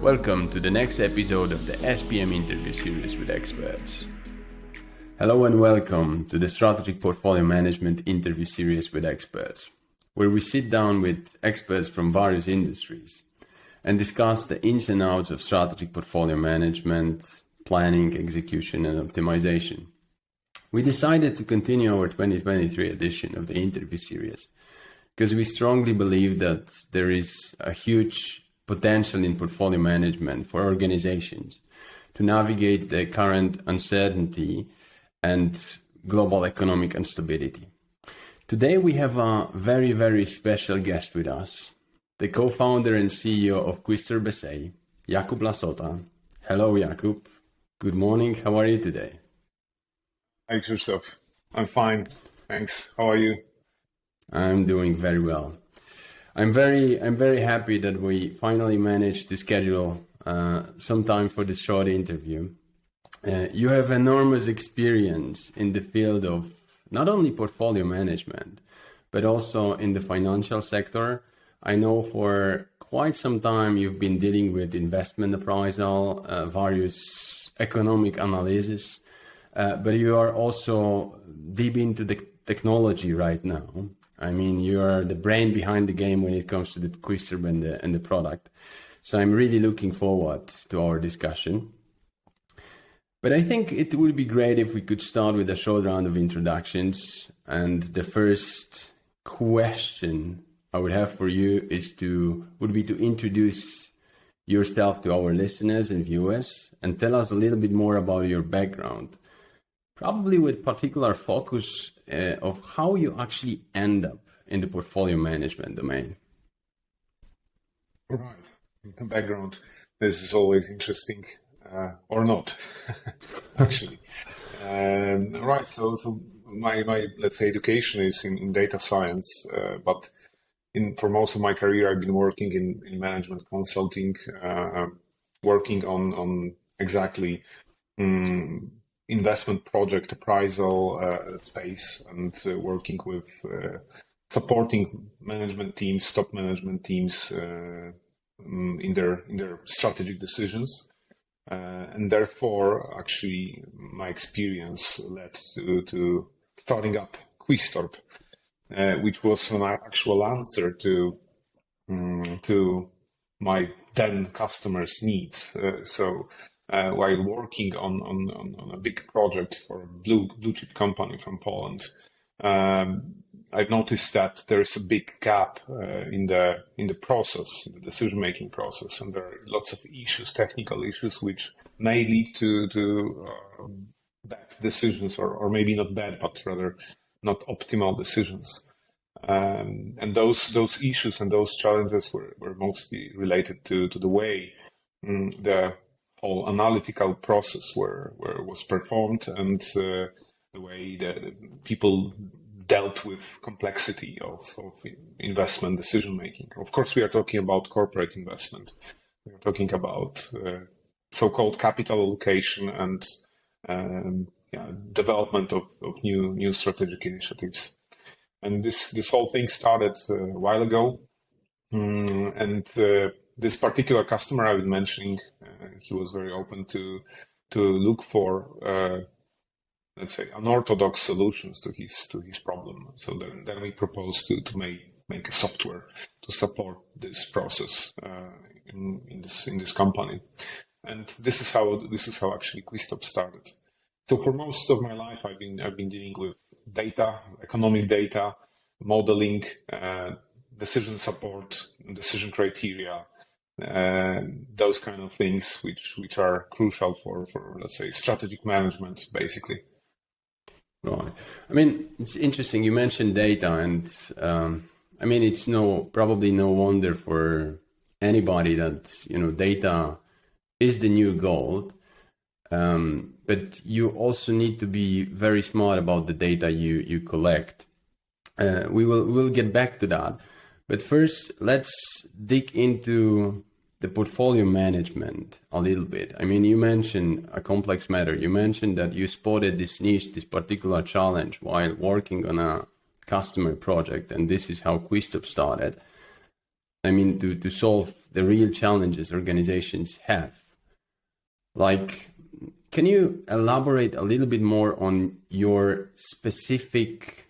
Welcome to the next episode of the SPM interview series with experts. Hello and welcome to the Strategic Portfolio Management interview series with experts, where we sit down with experts from various industries and discuss the ins and outs of strategic portfolio management, planning, execution, and optimization. We decided to continue our 2023 edition of the interview series because we strongly believe that there is a huge potential in portfolio management for organizations to navigate the current uncertainty and global economic instability. Today we have a very, very special guest with us, the co-founder and CEO of Qvistorp SA, Jakub Lasota. Hello, Jakub. Good morning. How are you today? Hi, Qvistorp. I'm fine. Thanks. How are you? I'm doing very well. I'm very happy that we finally managed to schedule some time for this short interview. You have enormous experience in the field of not only portfolio management, but also in the financial sector. I know for quite some time you've been dealing with investment appraisal, various economic analysis, but you are also deep into the technology right now. I mean, you are the brain behind the game when it comes to the Qvistorp and the product. So I'm really looking forward to our discussion. But I think it would be great if we could start with a short round of introductions. And the first question I would have for you would be to introduce yourself to our listeners and viewers and tell us a little bit more about your background, probably with particular focus of how you actually end up in the portfolio management domain. Right. The background. This is always interesting, or not, actually. Right. So my let's say education is in data science, but for most of my career I've been working in management consulting, working on exactly investment project appraisal space, and working with supporting management teams, top management teams in their strategic decisions, and therefore actually my experience led to starting up Qvistorp, which was an actual answer to my then customers' needs. While working on a big project for a blue chip company from Poland, I've noticed that there is a big gap in the process, the decision-making process, and there are lots of issues, technical issues, which may lead to bad decisions, or maybe not bad, but rather not optimal decisions. And those issues and those challenges were mostly related to the way the whole analytical process was performed, and the way that people dealt with complexity of investment decision making. Of course, we are talking about corporate investment. We are talking about so-called capital allocation and development of new strategic initiatives. And this whole thing started a while ago, and this particular customer I've been mentioning, he was very open to look for, let's say, unorthodox solutions to his problem. So then we proposed to make a software to support this process in this company, and this is how actually Qvistorp started. So for most of my life, I've been dealing with data, economic data, modeling, decision support, decision criteria. Those kind of things which are crucial for let's say strategic management, basically. Right. I mean, it's interesting you mentioned data, and I mean, it's probably no wonder for anybody that data is the new gold, but you also need to be very smart about the data you collect. We'll get back to that. But first, let's dig into the portfolio management a little bit. I mean, you mentioned a complex matter. You mentioned that you spotted this niche, this particular challenge while working on a customer project, and this is how Qvistorp started. I mean, to solve the real challenges organizations have. Like, can you elaborate a little bit more on your specific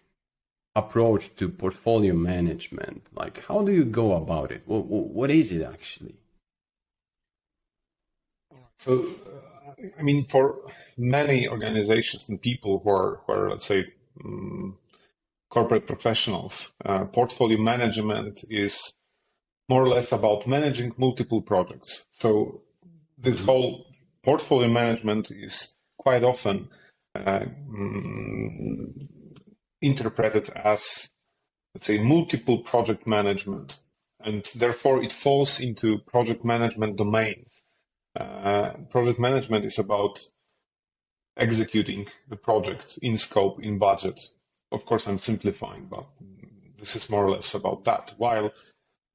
approach to portfolio management? Like, how do you go about it? What is it actually? So, I mean, for many organizations and people who are let's say, corporate professionals, portfolio management is more or less about managing multiple projects. So this whole portfolio management is quite often interpreted as, let's say, multiple project management, and therefore it falls into project management domains. Project management is about executing the project in scope, in budget. Of course, I'm simplifying, but this is more or less about that. While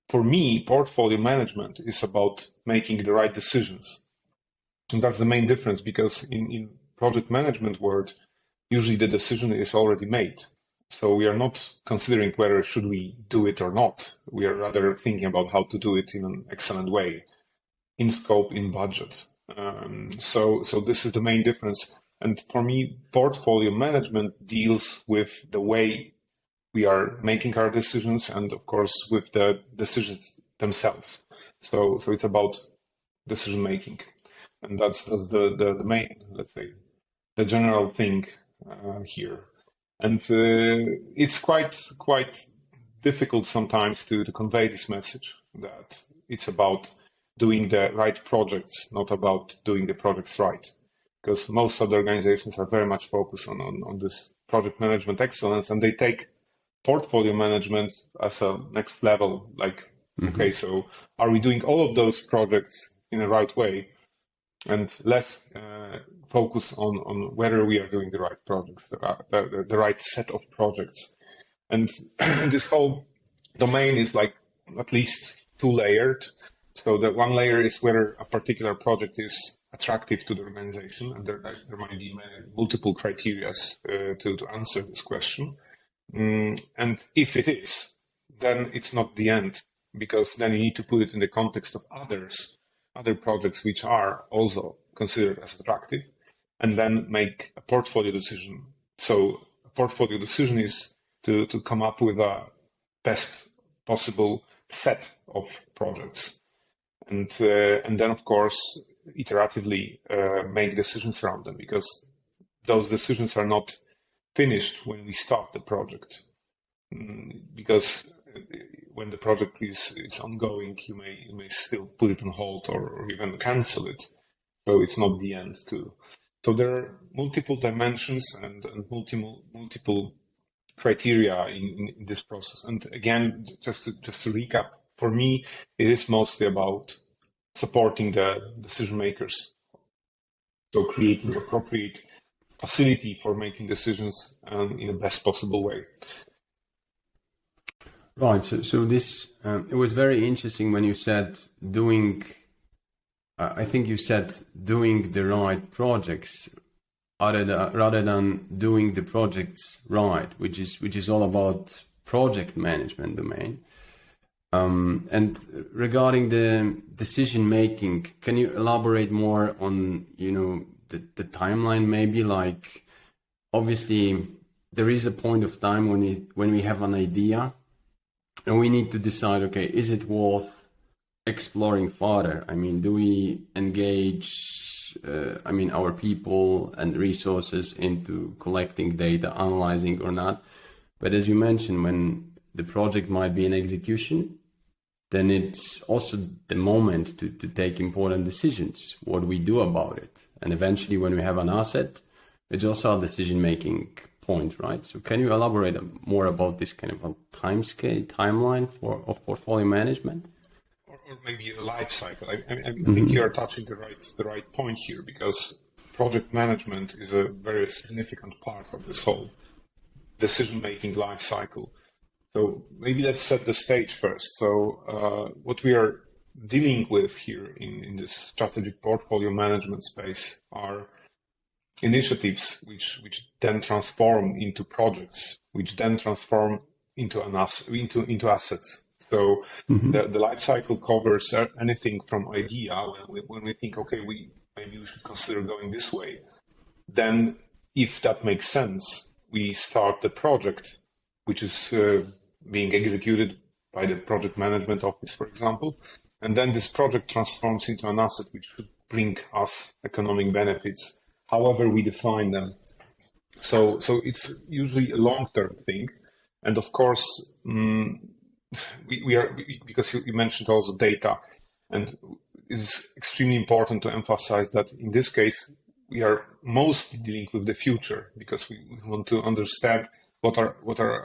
for me, portfolio management is about making the right decisions. And that's the main difference, because in project management world, usually the decision is already made. So we are not considering whether should we do it or not. We are rather thinking about how to do it in an excellent way, in scope, in budget. So this is the main difference. And for me, portfolio management deals with the way we are making our decisions, and of course with the decisions themselves. So it's about decision making, and that's the main, let's say, the general thing here. And it's quite difficult sometimes to convey this message, that it's about doing the right projects, not about doing the projects right. Because most of the organizations are very much focused on this project management excellence, and they take portfolio management as a next level. Like, okay, so are we doing all of those projects in the right way, and less focus on whether we are doing the right projects, the right set of projects. And this whole domain is like at least two-layered. So the one layer is whether a particular project is attractive to the organization, and there might be multiple criteria to answer this question. And if it is, then it's not the end, because then you need to put it in the context of other projects which are also considered as attractive, and then make a portfolio decision. So a portfolio decision is to come up with a best possible set of projects, and then of course iteratively make decisions around them, because those decisions are not finished when we start the project, because when the project is ongoing, you may still put it on hold or even cancel it. So it's not the end too. So there are multiple dimensions and multiple criteria in this process. And again, just to recap, for me, it is mostly about supporting the decision makers. So creating appropriate facility for making decisions in the best possible way. Right. So this it was very interesting when you said doing. I think you said doing the right projects rather than doing the projects right, which is all about project management domain. And regarding the decision making, can you elaborate more on the timeline? Maybe, like, obviously there is a point of time when we have an idea and we need to decide, okay, is it worth exploring further? I mean, do we engage our people and resources into collecting data, analyzing or not? But as you mentioned, when the project might be in execution, then it's also the moment to take important decisions, what we do about it. And eventually when we have an asset, it's also a decision-making point, right? So can you elaborate more about this kind of a timeline of portfolio management? Or maybe a life cycle. I think you are touching the right point here, because project management is a very significant part of this whole decision-making life cycle. So maybe let's set the stage first. So what we are dealing with here in this strategic portfolio management space are initiatives which then transform into projects, which then transform into assets. So the life cycle covers anything from idea when we think, okay, maybe we should consider going this way. Then, if that makes sense, we start the project, which is being executed by the project management office, for example. And then this project transforms into an asset which should bring us economic benefits, however we define them. So it's usually a long-term thing. And of course, we are, because you mentioned also data, and it's extremely important to emphasize that in this case, we are mostly dealing with the future, because we want to understand what are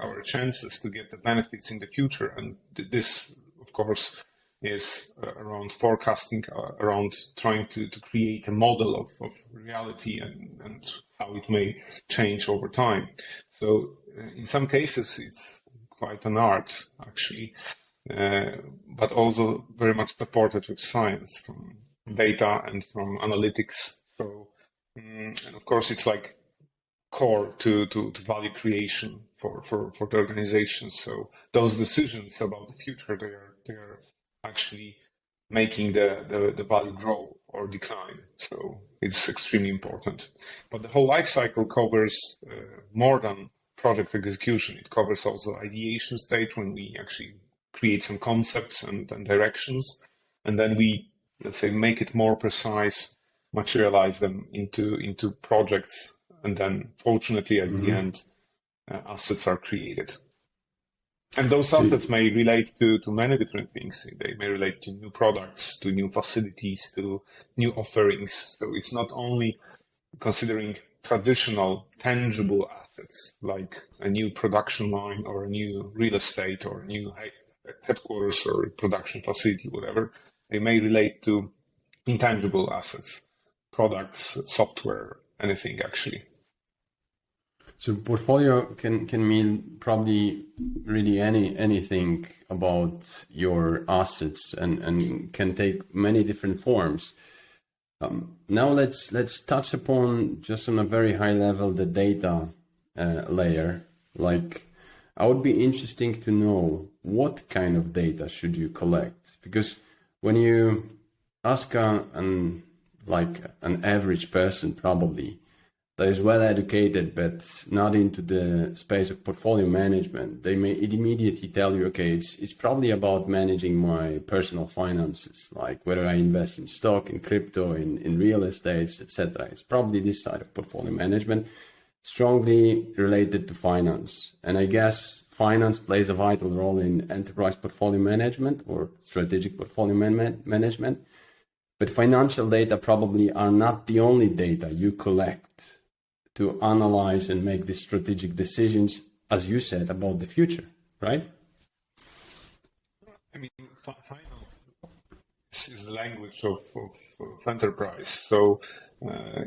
our chances to get the benefits in the future. And this, of course, is around forecasting, around trying to create a model of reality and how it may change over time. So in some cases, it's quite an art, actually, but also very much supported with science, from data and from analytics. So, and of course, it's like core to value creation for the organization. So those decisions about the future, they are actually making the value grow or decline. So it's extremely important. But the whole life cycle covers more than project execution. It covers also ideation stage, when we actually create some concepts and directions, and then we, let's say, make it more precise, materialize them into projects, and then fortunately at the end assets are created. And those assets may relate to many different things. They may relate to new products, to new facilities, to new offerings. So it's not only considering traditional tangible assets like a new production line or a new real estate or a new headquarters or production facility, whatever. They may relate to intangible assets, products, software, anything actually. So portfolio can mean probably really anything about your assets, and can take many different forms. Now let's touch upon, just on a very high level, the data layer. Like, I would be interesting to know what kind of data should you collect, because when you ask an average person, probably that is well educated but not into the space of portfolio management, they may immediately tell you, okay, it's probably about managing my personal finances, like whether I invest in stock, in crypto, in real estates, etc. It's probably this side of portfolio management, strongly related to finance. And I guess finance plays a vital role in enterprise portfolio management or strategic portfolio management. But financial data probably are not the only data you collect to analyze and make the strategic decisions, as you said, about the future, right? I mean, finance is the language of enterprise. So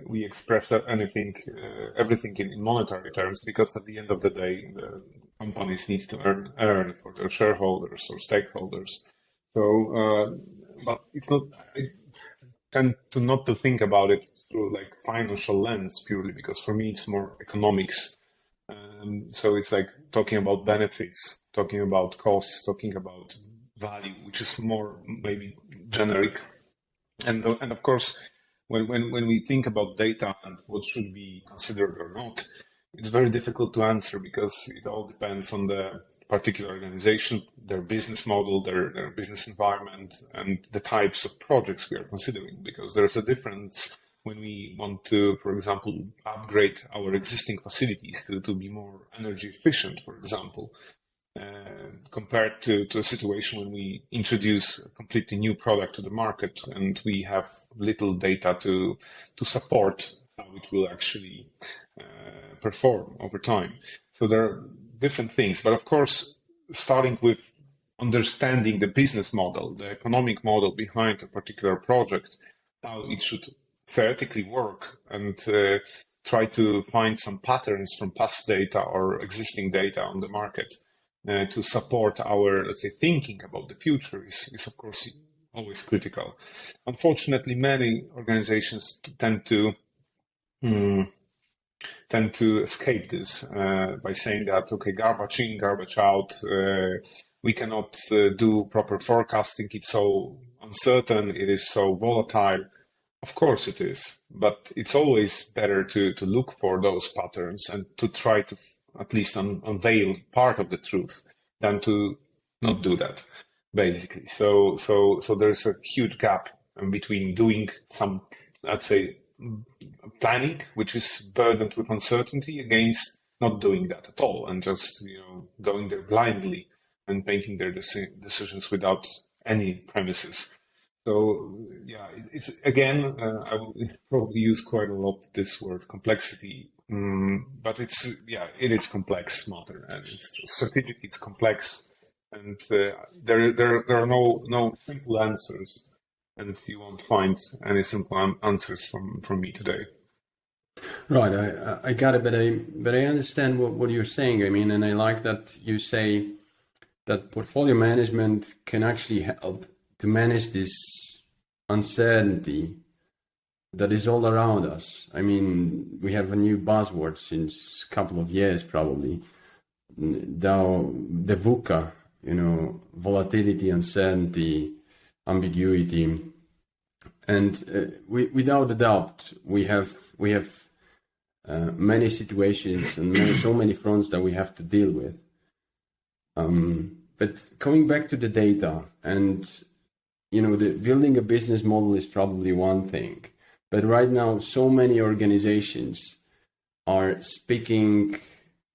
we express everything in monetary terms, because at the end of the day, the companies need to earn for their shareholders or stakeholders. So, but it's not. I tend to not to think about it through like financial lens purely, because for me it's more economics. So it's like talking about benefits, talking about costs, talking about value, which is more maybe generic. And of course, when we think about data and what should be considered or not, it's very difficult to answer, because it all depends on the particular organization, their business model, their business environment, and the types of projects we are considering. Because there's a difference when we want to, for example, upgrade our existing facilities to be more energy efficient, for example, compared to a situation when we introduce a completely new product to the market and we have little data to support how it will actually perform over time. So there are different things, but of course, starting with understanding the business model, the economic model behind a particular project, how it should theoretically work, and try to find some patterns from past data or existing data on the market to support our, let's say, thinking about the future is of course always critical. Unfortunately, many organizations tend to escape this by saying that, okay, garbage in, garbage out. we cannot do proper forecasting. It's so uncertain. It is so volatile. Of course it is, but it's always better to look for those patterns and to try to at least unveil part of the truth than to not do that, basically. So there's a huge gap between doing some, let's say, planning, which is burdened with uncertainty, against not doing that at all and just going there blindly and making their decisions without any premises. So yeah, it's again, I will probably use quite a lot this word complexity, but it is complex matter, and it's strategic. It's complex, and there are no simple answers, and you won't find any simple answers from me today. Right, I got it, but I understand what you're saying. I mean, and I like that you say that portfolio management can actually help to manage this uncertainty that is all around us. I mean, we have a new buzzword since a couple of years, probably. Now, the VUCA, volatility, uncertainty, ambiguity, and without a doubt, we have many situations and so many fronts that we have to deal with. But coming back to the data, and the building a business model is probably one thing, but right now so many organizations are speaking,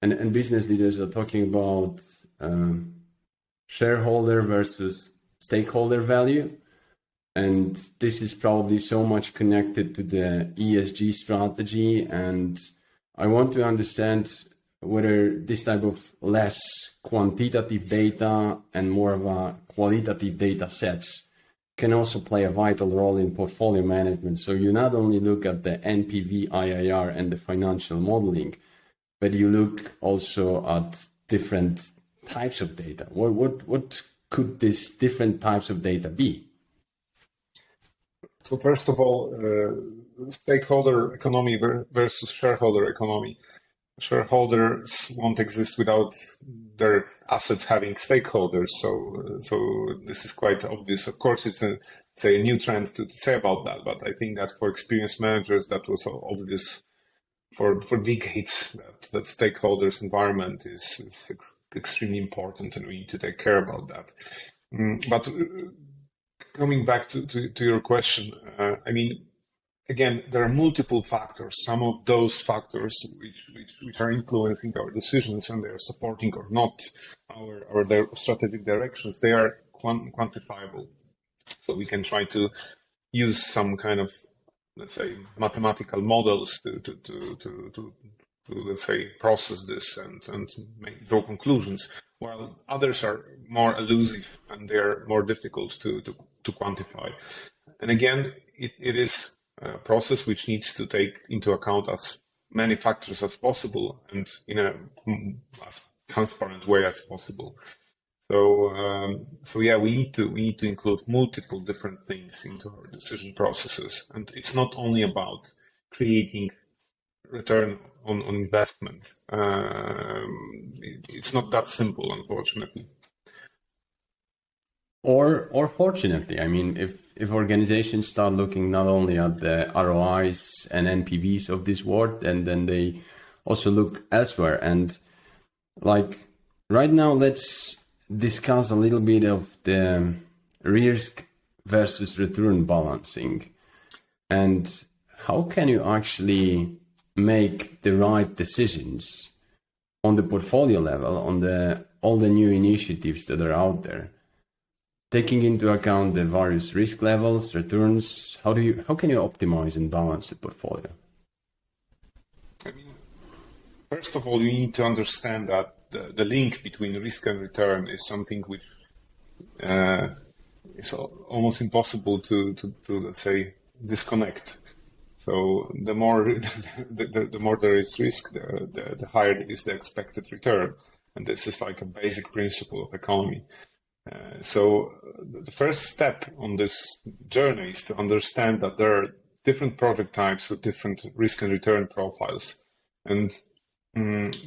and business leaders are talking about shareholder versus stakeholder value, and this is probably so much connected to the ESG strategy. And I want to understand whether this type of less quantitative data and more of a qualitative data sets can also play a vital role in portfolio management. So you not only look at the NPV, IIR, and the financial modeling, but you look also at different types of data. What could these different types of data be? So first of all, stakeholder economy versus shareholder economy. Shareholders won't exist without their assets having stakeholders. So this is quite obvious. Of course, it's a new trend to say about that, but I think that for experienced managers, that was obvious for decades, that stakeholders environment is extremely important, and we need to take care about that. But coming back to your question, I mean, again, there are multiple factors. Some of those factors which are influencing our decisions, and they are supporting or not their strategic directions, they are quantifiable. So we can try to use some kind of, let's say, mathematical models to let's say, process this and draw conclusions, while others are more elusive and they're more difficult to quantify. And again, it is a process which needs to take into account as many factors as possible and in a as transparent way as possible. So yeah, we need to include multiple different things into our decision processes, and it's not only about creating return on investment. It's not that simple, unfortunately. Or fortunately, I mean, if organizations start looking not only at the ROIs and NPVs of this world, and then they also look elsewhere. And like right now, let's discuss a little bit of the risk versus return balancing, and how can you actually make the right decisions on the portfolio level, on all the new initiatives that are out there, taking into account the various risk levels, returns. How can you optimize and balance the portfolio? I mean, first of all, you need to understand that the link between risk and return is something which is almost impossible to let's say, disconnect. So the more the more there is risk, the higher is the expected return, and this is like a basic principle of economy. So the first step on this journey is to understand that there are different project types with different risk and return profiles, and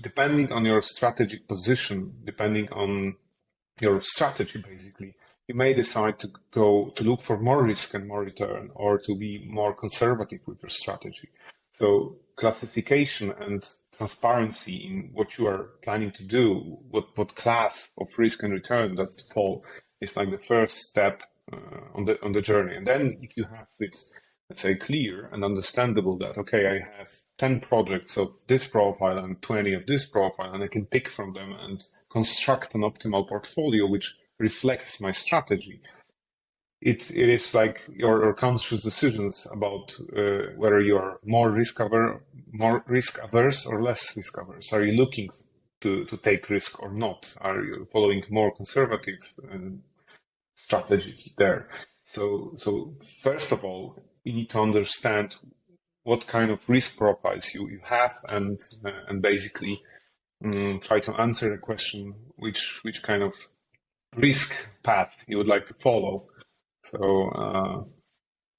depending on your strategic position, depending on your strategy basically, you may decide to go to look for more risk and more return, or to be more conservative with your strategy. So classification and transparency in what you are planning to do, what class of risk and return does it fall, is like the first step on the journey. And then if you have it, let's say, clear and understandable that, okay, I have 10 projects of this profile and 20 of this profile, and I can pick from them and construct an optimal portfolio which reflects my strategy. It is like your conscious decisions about whether you are more risk averse or less risk averse. Are you looking to take risk or not? Are you following more conservative strategy there? So first of all, you need to understand what kind of risk profiles you have, and basically try to answer the question which kind of risk path you would like to follow. So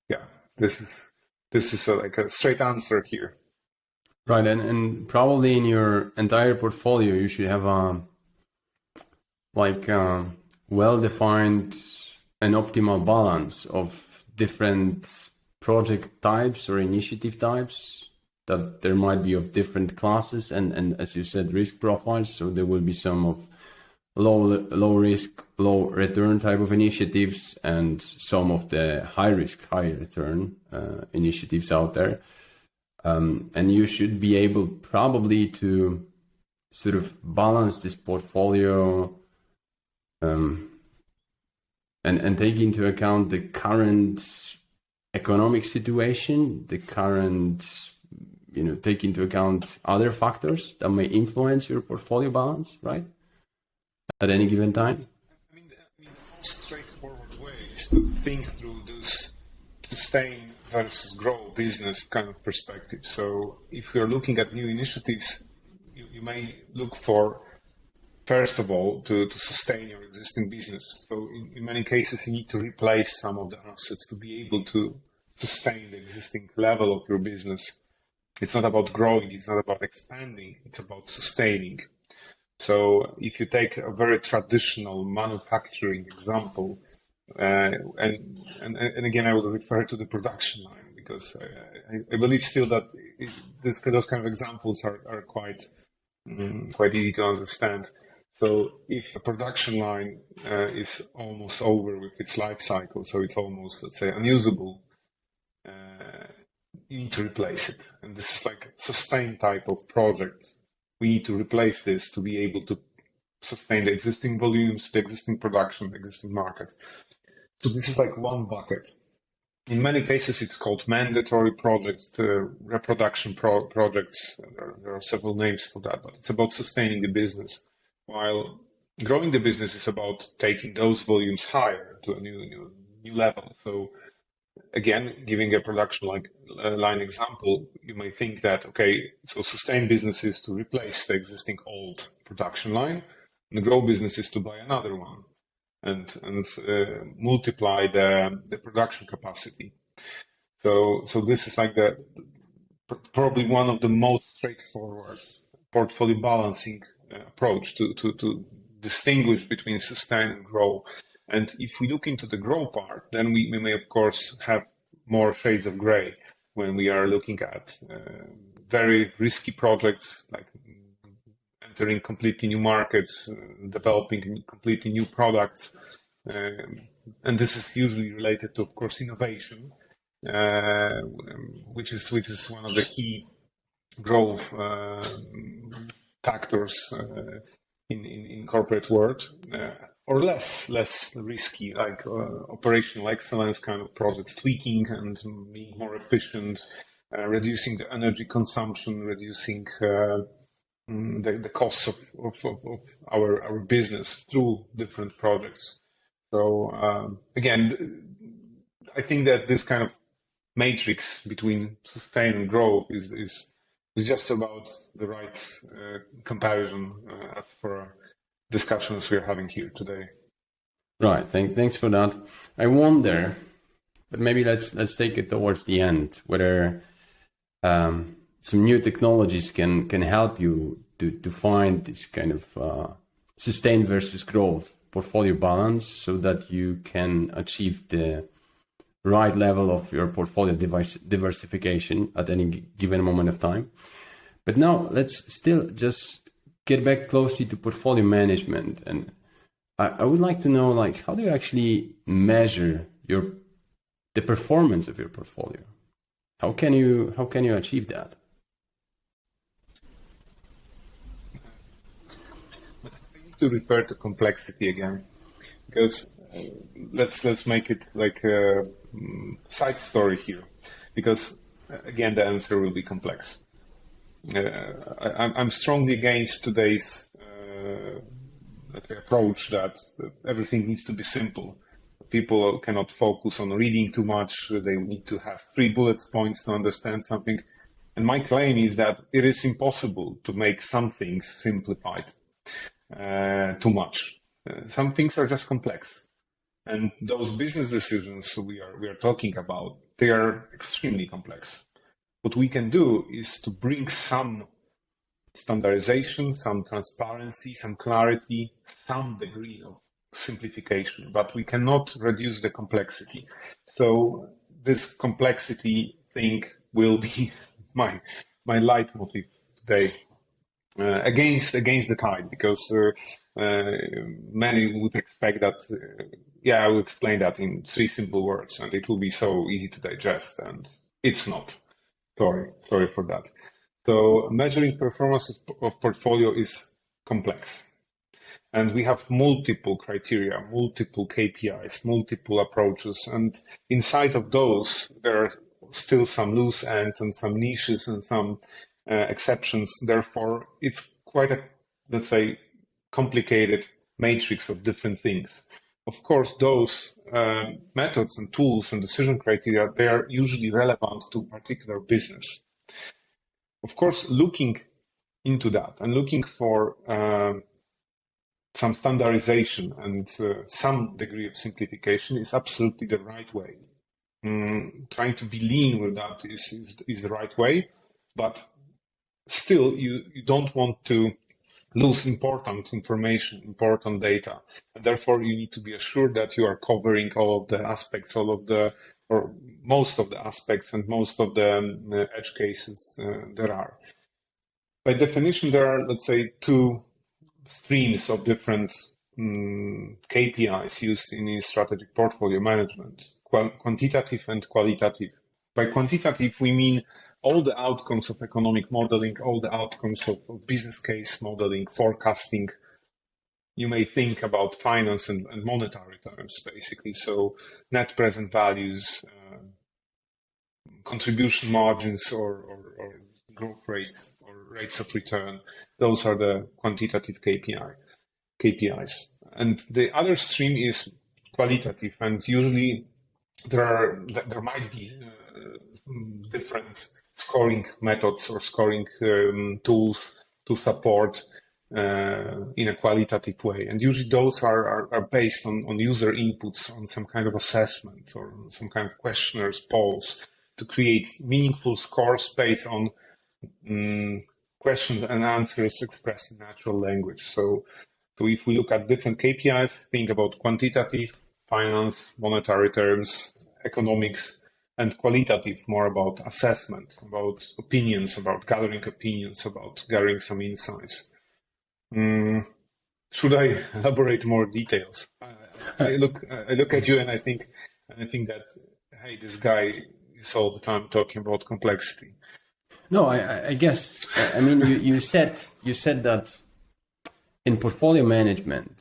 yeah, this is like a straight answer here. Right, and probably in your entire portfolio you should have well-defined and optimal balance of different project types or initiative types that there might be of different classes and as you said, risk profiles. So there will be some of low risk, low return type of initiatives, and some of the high risk, high return initiatives out there. And you should be able probably to sort of balance this portfolio and take into account the current economic situation, the current, take into account other factors that may influence your portfolio balance, right? At any given time? I mean, the most straightforward way is to think through this sustain versus grow business kind of perspective. So if you're looking at new initiatives, you may look for, first of all, to sustain your existing business. So in many cases, you need to replace some of the assets to be able to sustain the existing level of your business. It's not about growing, it's not about expanding, it's about sustaining. So if you take a very traditional manufacturing example, and again, I will refer to the production line, because I believe still that those kind of examples are quite easy to understand. So if a production line is almost over with its life cycle, so it's almost, let's say, unusable, you need to replace it. And this is like a sustained type of project. We need to replace this to be able to sustain the existing volumes, the existing production, the existing market. So this is like one bucket. In many cases, it's called mandatory projects, reproduction projects. There are several names for that, but it's about sustaining the business. While growing the business is about taking those volumes higher to a new level. So again, giving a production line example, you may think that, okay, so sustain business is to replace the existing old production line, and the grow business is to buy another one and multiply the production capacity. So this is like probably one of the most straightforward portfolio balancing approach to distinguish between sustain and grow. And if we look into the grow part, then we may, of course, have more shades of gray when we are looking at very risky projects, like entering completely new markets, developing completely new products. And this is usually related to, of course, innovation, which is one of the key growth factors in corporate world. Or less risky, like operational excellence kind of projects, tweaking and being more efficient, reducing the energy consumption, reducing the costs of our business through different projects. So again, I think that this kind of matrix between sustain and growth is just about the right comparison as for discussions we're having here today. Right. Thanks for that. I wonder, but maybe let's take it towards the end, whether some new technologies can help you to find this kind of sustain versus growth portfolio balance so that you can achieve the right level of your portfolio diversification at any given moment of time. But now let's still just get back closely to portfolio management. And I would like to know, like, how do you actually measure the performance of your portfolio? How can you achieve that? To refer to complexity again, because let's make it like a side story here, because again the answer will be complex. I'm strongly against today's approach that everything needs to be simple. People cannot focus on reading too much. They need to have 3 bullet points to understand something. And my claim is that it is impossible to make some things simplified too much. Some things are just complex. And those business decisions we are talking about, they are extremely complex. What we can do is to bring some standardization, some transparency, some clarity, some degree of simplification, but we cannot reduce the complexity. So this complexity thing will be my leitmotif today, against the tide, because many would expect that, I will explain that in 3 simple words, and it will be so easy to digest, and it's not. Sorry for that. So measuring performance of portfolio is complex. And we have multiple criteria, multiple KPIs, multiple approaches. And inside of those, there are still some loose ends and some niches and some exceptions. Therefore, it's quite a, let's say, complicated matrix of different things. Of course, those methods and tools and decision criteria, they are usually relevant to a particular business. Of course, looking into that and looking for some standardization and some degree of simplification is absolutely the right way. Trying to be lean with that is the right way, but still you don't want to lose important information, important data. And therefore, you need to be assured that you are covering all of the aspects, or most of the aspects and most of the edge cases there are. By definition, there are, let's say, 2 streams of different KPIs used in strategic portfolio management, quantitative and qualitative. By quantitative, we mean all the outcomes of economic modeling, all the outcomes of business case modeling, forecasting. You may think about finance and monetary terms, basically. So net present values, contribution margins, or growth rates, or rates of return. Those are the quantitative KPIs. And the other stream is qualitative, and usually there might be different scoring methods or scoring tools to support in a qualitative way. And usually those are based on user inputs, on some kind of assessment or some kind of questionnaires, polls, to create meaningful scores based on questions and answers expressed in natural language. So if we look at different KPIs, think about quantitative, finance, monetary terms, economics, and qualitative, more about assessment, about opinions, about gathering opinions, about gathering some insights. Should I elaborate more details? I look at you and I think that, hey, this guy is all the time talking about complexity. No, I guess, I mean, you said that in portfolio management,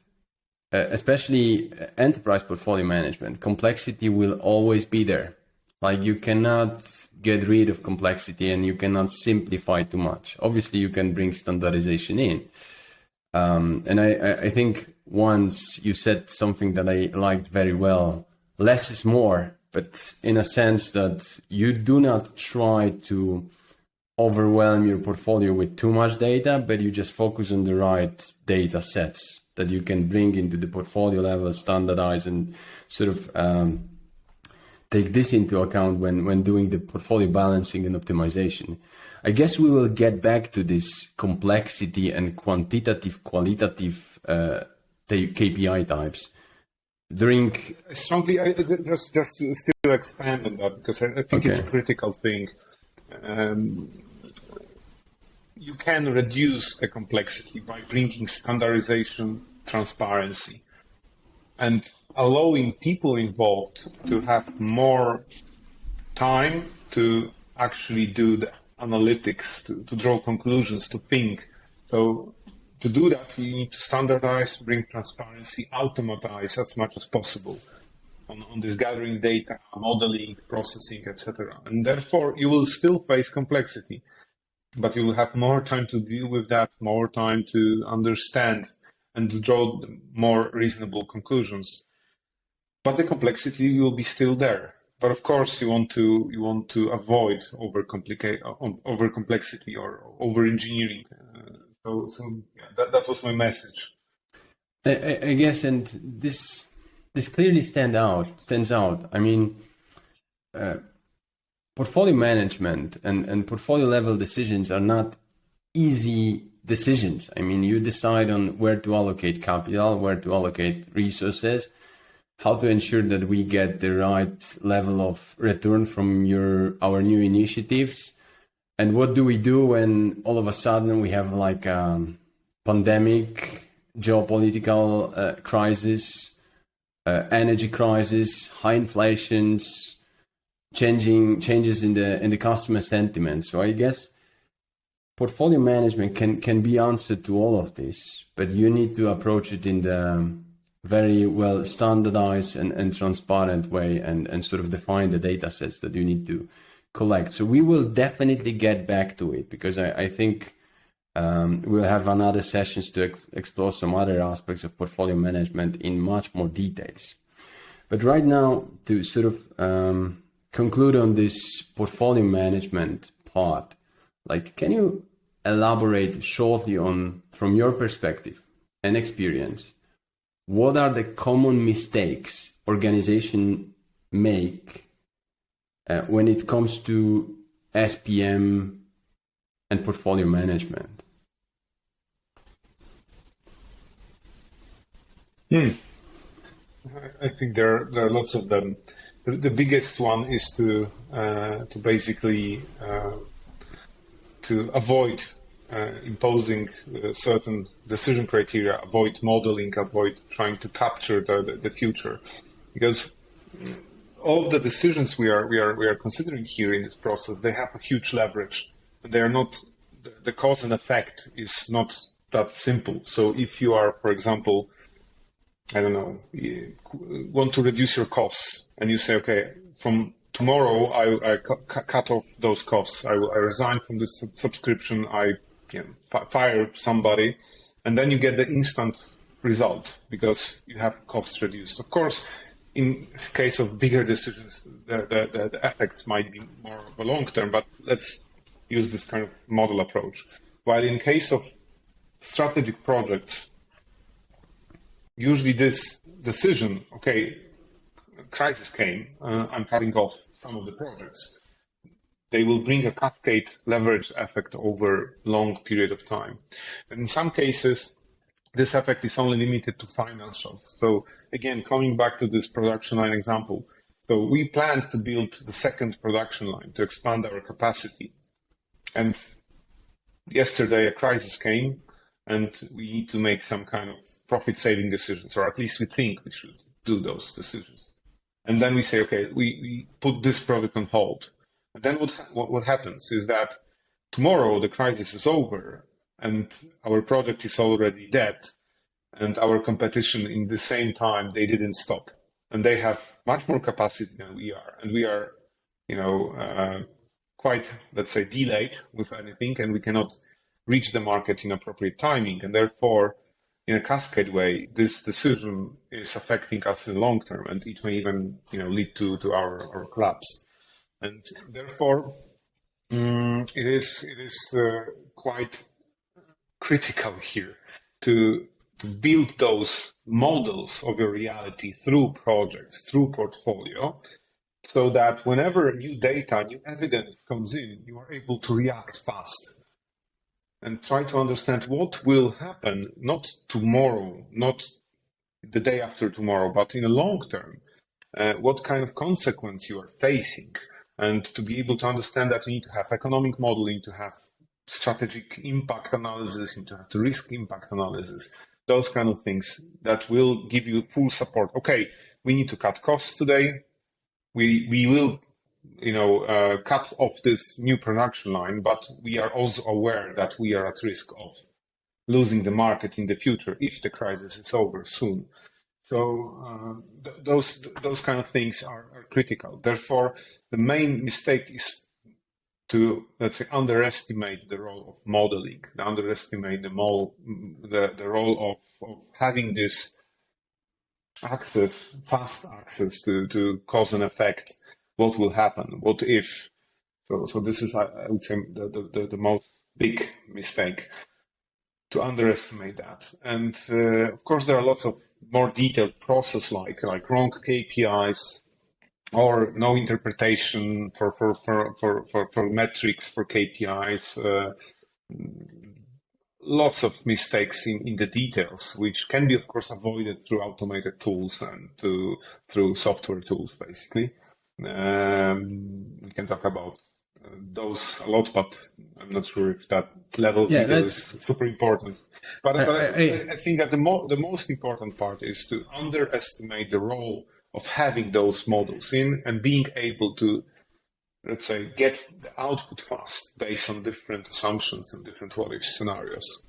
especially enterprise portfolio management, complexity will always be there. Like, you cannot get rid of complexity and you cannot simplify too much. Obviously, you can bring standardization in. And I think once you said something that I liked very well, less is more, but in a sense that you do not try to overwhelm your portfolio with too much data, but you just focus on the right data sets that you can bring into the portfolio level, standardize, and sort of take this into account when doing the portfolio balancing and optimization. I guess we will get back to this complexity and qualitative the KPI types. During Strongly, just to still expand on that, because I think it's a critical thing. You can reduce the complexity by bringing standardization, transparency, and allowing people involved to have more time to actually do the analytics, to draw conclusions, to think. So to do that, you need to standardize, bring transparency, automatize as much as possible on this gathering data, modeling, processing, etc. And therefore, you will still face complexity, but you will have more time to deal with that, more time to understand and to draw more reasonable conclusions. But the complexity will be still there. But of course, you want to avoid over complexity or over engineering. So yeah, that was my message. I guess, and this clearly stands out. I mean, portfolio management and portfolio level decisions are not easy decisions. I mean, you decide on where to allocate capital, where to allocate resources, how to ensure that we get the right level of return from our new initiatives. And what do we do when all of a sudden we have like a pandemic, geopolitical crisis, energy crisis, high inflations, changes in the customer sentiment. So I guess portfolio management can be answered to all of this, but you need to approach it in the very well standardized and transparent way and sort of define the data sets that you need to collect. So we will definitely get back to it, because I think we'll have another sessions to explore some other aspects of portfolio management in much more details. But right now, to sort of conclude on this portfolio management part, like, can you elaborate shortly on, from your perspective and experience, what are the common mistakes organizations make when it comes to SPM and portfolio management? I think there are lots of them. The biggest one is to basically to avoid imposing certain decision criteria, avoid modeling, avoid trying to capture the future, because all the decisions we are considering here in this process, they have a huge leverage. They are not, the cause and effect is not that simple. So if you are, for example, I don't know, you want to reduce your costs, and you say, okay, from tomorrow I cut off those costs. I resign from this subscription. I fire somebody, and then you get the instant result because you have costs reduced. Of course, in case of bigger decisions, the effects might be more of a long term, but let's use this kind of model approach. While in case of strategic projects, usually this decision, okay, crisis came, I'm cutting off some of the projects. They will bring a cascade leverage effect over long period of time. And in some cases, this effect is only limited to financials. So again, coming back to this production line example, so we planned to build the second production line to expand our capacity. And yesterday a crisis came, and we need to make some kind of profit-saving decisions, or at least we think we should do those decisions. And then we say, okay, we put this project on hold. And then what happens is that tomorrow the crisis is over, and our project is already dead, and our competition in the same time, they didn't stop. And they have much more capacity than we are. And we are, quite, let's say, delayed with anything, and we cannot reach the market in appropriate timing. And therefore, in a cascade way, this decision is affecting us in the long term, and it may even lead to our collapse. And therefore, it is quite critical here to build those models of your reality through projects, through portfolio, so that whenever new data, new evidence comes in, you are able to react fast and try to understand what will happen, not tomorrow, not the day after tomorrow, but in the long term, what kind of consequence you are facing. And to be able to understand that, you need to have economic modeling, to have strategic impact analysis, you need to have the risk impact analysis, those kind of things that will give you full support. Okay, we need to cut costs today. We will, cut off this new production line, but we are also aware that we are at risk of losing the market in the future if the crisis is over soon. So those kind of things are critical. Therefore, the main mistake is to, let's say, underestimate the role of modeling, underestimate the role of having this fast access to cause and effect. What will happen? What if? So this is, I would say, the most big mistake, to underestimate that. And of course, there are lots of more detailed process like wrong KPIs or no interpretation for metrics for KPIs. Lots of mistakes in the details, which can be, of course, avoided through automated tools and through software tools, basically. We can talk about those a lot, but I'm not sure if that level of detail is super important. But I think that the most important part is to underestimate the role of having those models in and being able to, let's say, get the output fast based on different assumptions and different what-if scenarios.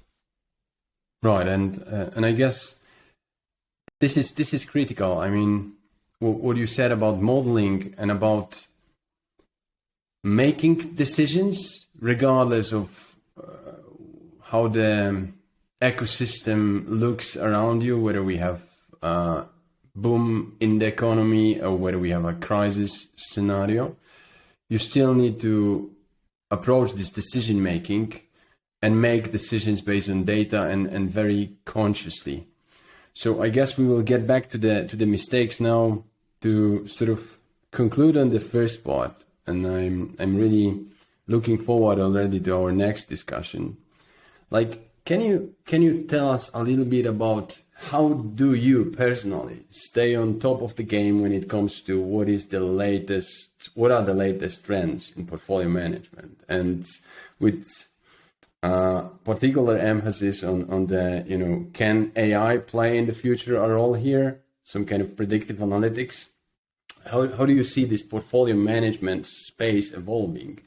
Right, and I guess this is critical. I mean, what you said about modeling and about making decisions regardless of how the ecosystem looks around you, whether we have a boom in the economy or whether we have a crisis scenario, you still need to approach this decision making and make decisions based on data and very consciously. So I guess we will get back to the mistakes now to sort of conclude on the first part. And I'm really looking forward already to our next discussion. Like, can you tell us a little bit about how do you personally stay on top of the game when it comes to what are the latest trends in portfolio management, and with particular emphasis on the, can AI play in the future a role here? Some kind of predictive analytics. How do you see this portfolio management space evolving,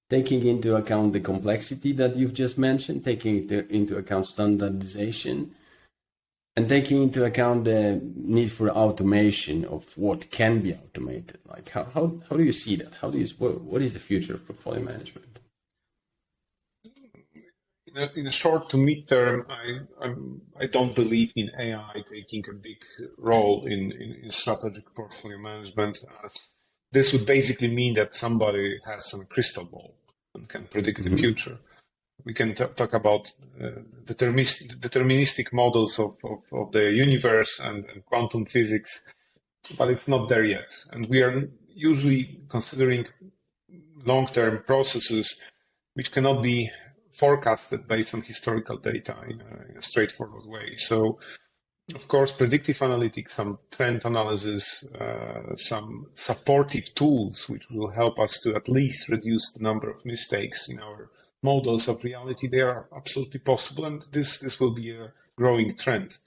taking into account the complexity that you've just mentioned, taking into account standardization, and taking into account the need for automation of what can be automated? Like, how do you see that? What is the future of portfolio management? In the short to mid-term, I don't believe in AI taking a big role in strategic portfolio management. This would basically mean that somebody has a crystal ball and can predict the future. We can talk about deterministic models of the universe and quantum physics, but it's not there yet. And we are usually considering long-term processes which cannot be forecasted based on historical data in a straightforward way. So, of course, predictive analytics, some trend analysis, some supportive tools which will help us to at least reduce the number of mistakes in our models of reality, they are absolutely possible, and this will be a growing trend.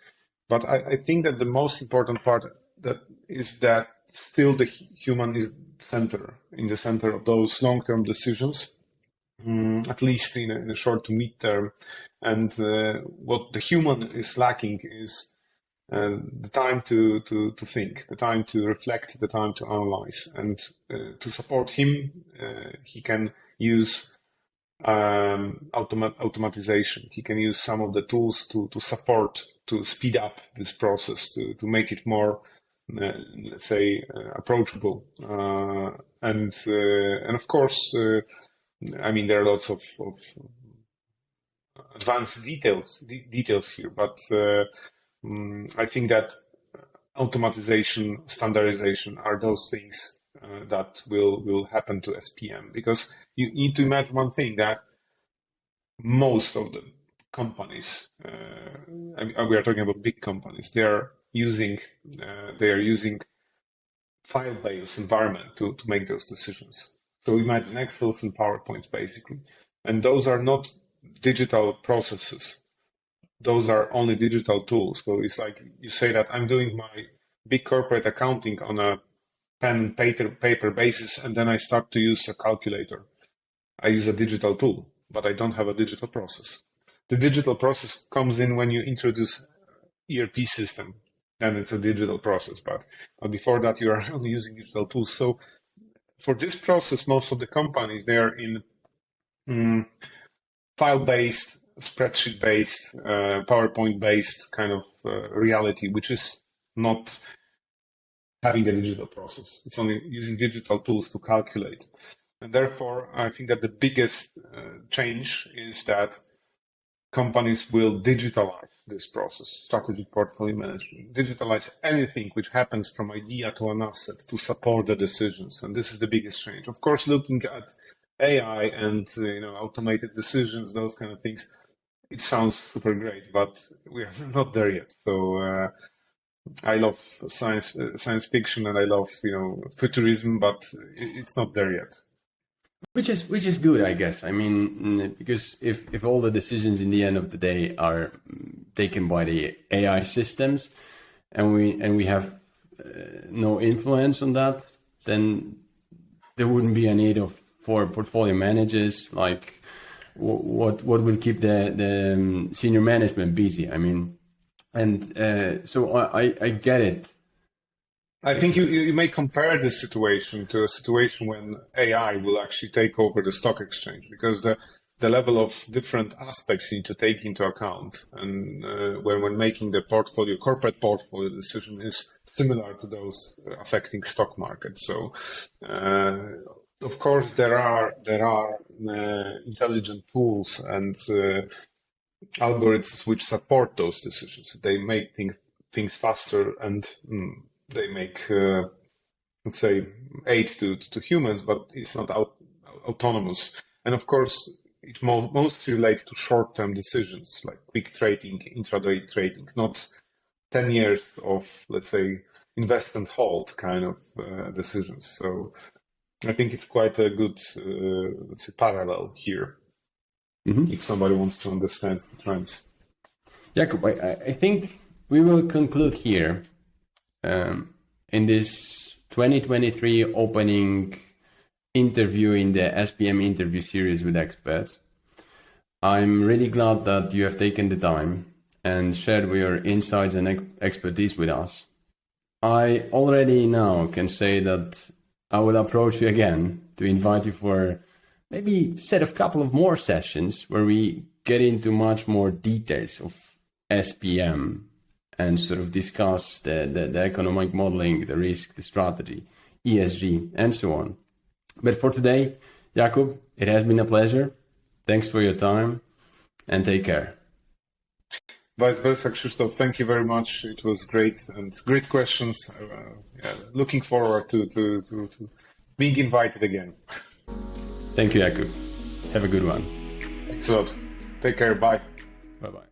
But I think that the most important part is that still the human is in the center of those long-term decisions. At least in a short to mid-term. And what the human is lacking is the time to think, the time to reflect, the time to analyze. And to support him, he can use automatization. He can use some of the tools to support, to speed up this process, to make it more, let's say, approachable. And of course, I mean, there are lots of advanced details here, but I think that automatization, standardization are those things that will happen to SPM, because you need to imagine one thing, that most of the companies, we are talking about big companies, they are using file-based environment to make those decisions. So imagine Excels and PowerPoints basically, and those are not digital processes. Those are only digital tools. So it's like you say that I'm doing my big corporate accounting on a pen and paper basis, and then I start to use a calculator. I use a digital tool, but I don't have a digital process. The digital process comes in when you introduce ERP system, then it's a digital process. But before that, you are only using digital tools. So for this process, most of the companies, they are in file-based, spreadsheet-based, PowerPoint-based kind of reality, which is not having a digital process. It's only using digital tools to calculate. And therefore, I think that the biggest change is that companies will digitalize this process, strategic portfolio management, digitalize anything which happens from idea to an asset to support the decisions. And this is the biggest change. Of course, looking at AI and automated decisions, those kind of things, it sounds super great, but we are not there yet. So I love science fiction and I love futurism, but it's not there yet. Which is good, I guess. I mean, because if all the decisions in the end of the day are taken by the AI systems, and we have no influence on that, then there wouldn't be a need for portfolio managers. Like, what will keep the senior management busy? I mean, and so I get it. I think you may compare this situation to a situation when AI will actually take over the stock exchange, because the level of different aspects you need to take into account, and when making the corporate portfolio decision is similar to those affecting stock market. So of course there are intelligent tools and algorithms which support those decisions. They make things faster and they make, let's say, aid to humans, but it's not autonomous. And of course, it mostly relates to short-term decisions like quick trading, intraday trading, not 10 years of, let's say, invest and hold kind of decisions. So I think it's quite a good, let's say, parallel here, if somebody wants to understand the trends. Jakub, I think we will conclude here. In this 2023 opening interview in the SPM interview series with experts. I'm really glad that you have taken the time and shared your insights and expertise with us. I already now can say that I will approach you again to invite you for maybe set a couple of more sessions where we get into much more details of SPM and sort of discuss the economic modeling, the risk, the strategy, ESG, and so on. But for today, Jakub, it has been a pleasure. Thanks for your time, and take care. Vice versa, Qvistorp. Thank you very much. It was great and great questions. Looking forward to being invited again. Thank you, Jakub. Have a good one. Thanks a lot. Take care. Bye. Bye-bye.